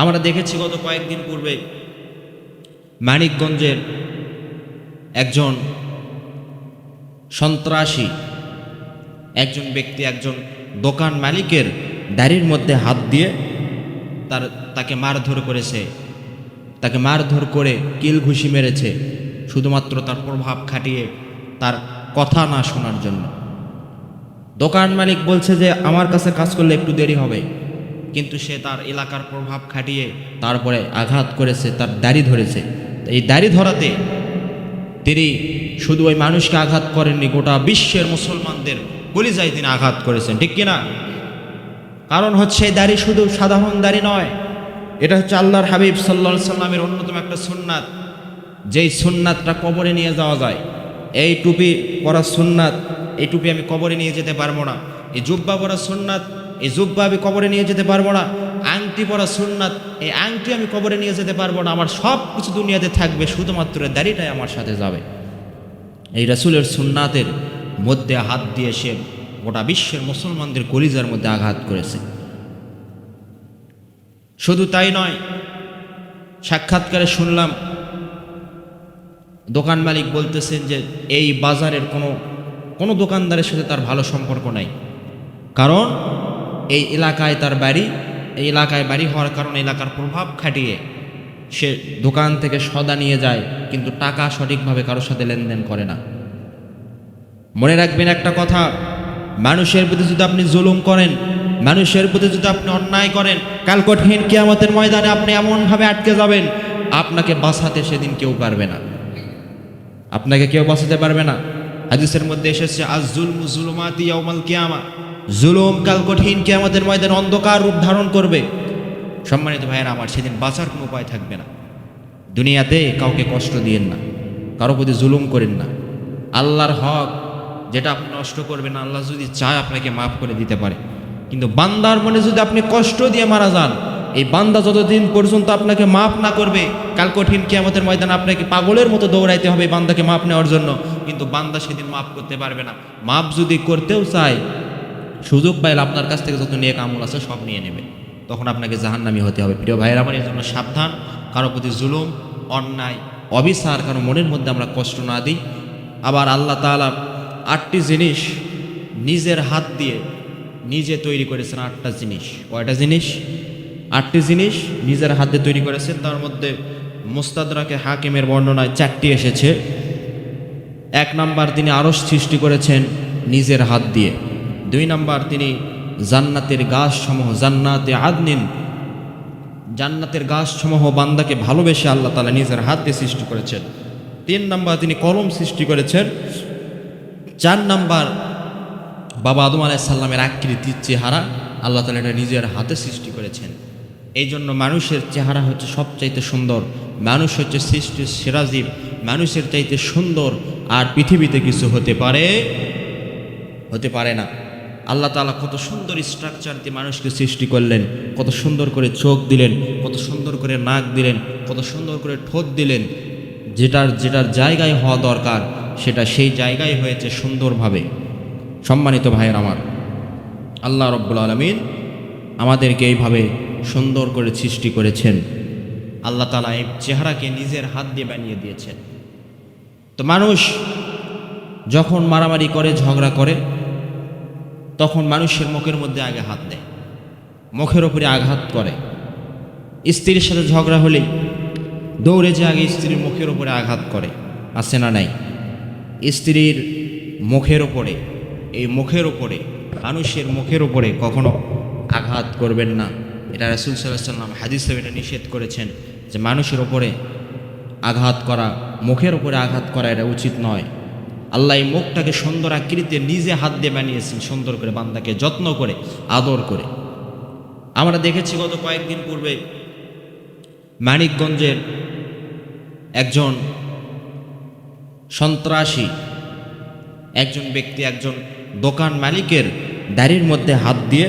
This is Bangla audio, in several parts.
আমরা দেখেছি গত কয়েকদিন পূর্বে মানিকগঞ্জের একজন সন্ত্রাসী একজন ব্যক্তি একজন দোকান মালিকের দাড়ির মধ্যে হাত দিয়ে তাকে মারধর করেছে, তাকে মারধর করে কিল ঘুষি মেরেছে শুধুমাত্র তার প্রভাব খাটিয়ে তার কথা না শোনার জন্য। দোকান মালিক বলছে যে আমার কাছে কাজ করলে একটু দেরি হবে, কিন্তু সে তার এলাকার প্রভাব খাটিয়ে তারপরে আঘাত করেছে, তার দাড়ি ধরেছে। এই দাড়ি ধরাতে তিনি শুধু ওই মানুষকে আঘাত করেননি, গোটা বিশ্বের মুসলমানদের কলিজায় তিনি আঘাত করেছেন, ঠিক কিনা? কারণ হচ্ছে এই দাড়ি শুধু সাধারণ দাড়ি নয়, এটা হচ্ছে আল্লাহর হাবিব সাল্লাল্লাহু আলাইহি সাল্লামের অন্যতম একটা সুন্নাত, যেই সুন্নাতটা কবরে নিয়ে যাওয়া যায়। এই টুপি পরা সুন্নাত, এই টুপি আমি কবরে নিয়ে যেতে পারবো না। এই জুব্বা পরা সুন্নাত, এই জুব্বা আমি কবরে নিয়ে যেতে পারবো না। আংটি পরা সুন্নাত, এই আংটি আমি কবরে নিয়ে যেতে পারবো না। আমার সব কিছু দুনিয়াতে থাকবে, শুধুমাত্র দাড়িটাই আমার সাথে যাবে। এই রাসূলের সুন্নাতের মধ্যে হাত দিয়ে সে গোটা বিশ্বের মুসলমানদের কলিজার মধ্যে আঘাত করেছে। শুধু তাই নয়, সাক্ষাৎকারে শুনলাম দোকান মালিক বলতেছেন যে এই বাজারের কোনো দোকানদারের সাথে তার ভালো সম্পর্ক নাই, কারণ এই এলাকায় তার বাড়ি, এই এলাকায় বাড়ি হওয়ার কারণে এলাকার প্রভাব খাটিয়ে সে দোকান থেকে সদা নিয়ে যায়, কিন্তু টাকা সঠিকভাবে কারোর সাথে লেনদেন করে না। মনে রাখবেন একটা কথা, মানুষের প্রতি যদি আপনি জুলুম করেন, মানুষের প্রতি যদি আপনি অন্যায় করেন, কাল কঠিন কিয়ামতের ময়দানে আপনি এমনভাবে আটকে যাবেন, আপনাকে বাঁচাতে সেদিন কেউ পারবে না, আপনাকে কেউ বাঁচাতে পারবে না। হাদিসের মধ্যে এসেছে আয-যুলমু যুলুমাতি ইয়াউমাল কিয়ামা, জুলুম কাল কঠিন কিয়ামতের ময়দানে অন্ধকার রূপ ধারণ করবে। সম্মানিত ভাইয়েরা আমার, সেদিন বাঁচার কোনো উপায় থাকবে না। দুনিয়াতে কাউকে কষ্ট দিয়েন না, কারো প্রতি জুলুম করেন না। আল্লাহর হক যেটা আপনি নষ্ট করবেন, আল্লাহ যদি চায় আপনাকে মাফ করে দিতে পারে, কিন্তু বান্দার মনে যদি আপনি কষ্ট দিয়ে মারা যান, এই বান্দা যতদিন পর্যন্ত আপনাকে মাফ না করবে, কাল কঠিন কিয়ামতের ময়দানে আপনাকে পাগলের মতো দৌড়াইতে হবে বান্দাকে মাফ নেওয়ার জন্য, কিন্তু বান্দা সেদিন মাফ করতে পারবে না। মাফ যদি করতেও চায়, সুযোগ পাইলে আপনার কাছ থেকে যত নেক আমল আছে সব নিয়ে নেবে, তখন আপনাকে জাহান্নামী হতে হবে। প্রিয় ভাইয়ের আমার, এর জন্য সাবধান, কারো প্রতি জুলুম, অন্যায়, অবিচার, কারো মনের মধ্যে আমরা কষ্ট না দিই। আবার আল্লাহ তাআলা 8টি জিনিস নিজের হাত দিয়ে নিজে তৈরি করেছেন। 8টা জিনিস। কয়টা জিনিস? 8টি জিনিস নিজের হাত দিয়ে তৈরি করেছেন। তার মধ্যে মুস্তাদরাকে হাকিমের বর্ণনায় 4টি এসেছে। 1 নাম্বার, তিনি আরশ সৃষ্টি করেছেন নিজের হাত দিয়ে। 2 নাম্বার, তিনি জান্নাতের গাছসমূহ, জান্নাতে আদনিন, জান্নাতের গাছসমূহ বান্দাকে ভালোবেসে আল্লাহ তাআলা নিজের হাত দিয়ে সৃষ্টি করেছেন। 3 নাম্বার, তিনি কলম সৃষ্টি করেছেন। 4 নাম্বার, বাবা আদম আলাইহিস সালামের আকৃতির চেহারা আল্লাহ তাআলা এটা নিজের হাতে সৃষ্টি করেছেন। এই জন্য মানুষের চেহারা হচ্ছে সবচাইতে সুন্দর, মানুষ হচ্ছে সৃষ্টির সেরা জীব, মানুষের চাইতে সুন্দর আর পৃথিবীতে কিছু হতে পারে না। আল্লাহ তাআলা কত সুন্দর স্ট্রাকচার দিয়ে মানুষকে সৃষ্টি করলেন, কত সুন্দর করে চোখ দিলেন, কত সুন্দর করে নাক দিলেন, কত সুন্দর করে ঠোঁট দিলেন। যেটার জায়গায় হওয়া দরকার সেটা সেই জায়গায় হয়েছে সুন্দরভাবে। সম্মানিত ভাইয়ের আমার, আল্লাহ রব্বুল আলামিন আমাদেরকে এইভাবে সুন্দর করে সৃষ্টি করেছেন। আল্লাহ তাআলা এই চেহারাকে নিজের হাত দিয়ে বানিয়ে দিয়েছেন। তো মানুষ যখন মারামারি করে, ঝগড়া করে, তখন মানুষের মুখের মধ্যে আগে হাত দেয়, মুখের ওপরে আঘাত করে। স্ত্রীর সাথে ঝগড়া হলেই দৌড়ে যে আগে স্ত্রীর মুখের ওপরে আঘাত করে, আছে না নাই? স্ত্রীর মুখের ওপরে, এই মুখের ওপরে, মানুষের মুখের ওপরে কখনো আঘাত করবেন না। এটা রাসূল সাল্লাল্লাহু আলাইহি ওয়াসাল্লাম হাদিসে এটা নিষেধ করেছেন যে মানুষের ওপরে আঘাত করা, মুখের ওপরে আঘাত করা এটা উচিত নয়। আল্লাহ এই মুখটাকে সুন্দর আকৃতিতে নিজে হাত দিয়ে বানিয়েছেন, সুন্দর করে বান্দাকে যত্ন করে, আদর করে। আমরা দেখেছি গত কয়েকদিন পূর্বে মানিকগঞ্জের একজন সন্ত্রাসী একজন ব্যক্তি একজন দোকান মালিকের দাড়ির মধ্যে হাত দিয়ে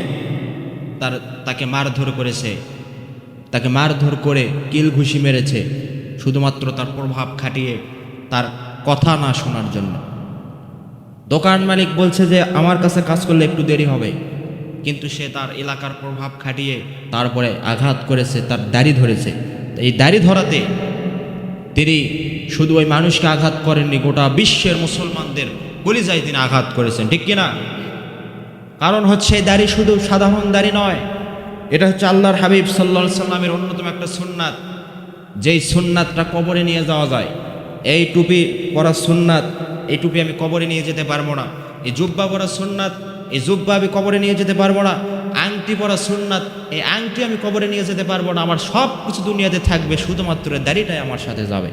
তাকে মারধর করেছে, তাকে মারধর করে কিল ঘুষি মেরেছে শুধুমাত্র তার প্রভাব খাটিয়ে তার কথা না শোনার জন্য। দোকান মালিক বলছে যে আমার কাছে কাজ করলে একটু দেরি হবে, কিন্তু সে তার এলাকার প্রভাব খাটিয়ে তারপরে আঘাত করেছে, তার দাড়ি ধরেছে। এই দাড়ি ধরাতে তিনি শুধু ওই মানুষকে আঘাত করেননি, গোটা বিশ্বের মুসলমানদের কলিজায় তিনি আঘাত করেছেন, ঠিক কিনা? কারণ হচ্ছে এই দাড়ি শুধু সাধারণ দাড়ি নয়, এটা হচ্ছে আল্লাহর হাবিব সাল্লাল্লাহু আলাইহি সাল্লামের অন্যতম একটা সুন্নাত, যেই সুন্নাতটা কবরে নিয়ে যাওয়া যায়। এই টুপি পরা সুন্নাত, এই টুপি আমি কবরে নিয়ে যেতে পারবো না। এই জুব্বা পরা সুন্নাত, এই জুব্বা আমি কবরে নিয়ে যেতে পারবো না। আংটি পরা সুন্নাত, এই আংটি আমি কবরে নিয়ে যেতে পারবো না। আমার সব কিছু দুনিয়াতে থাকবে, শুধুমাত্র দাড়িটাই আমার সাথে যাবে।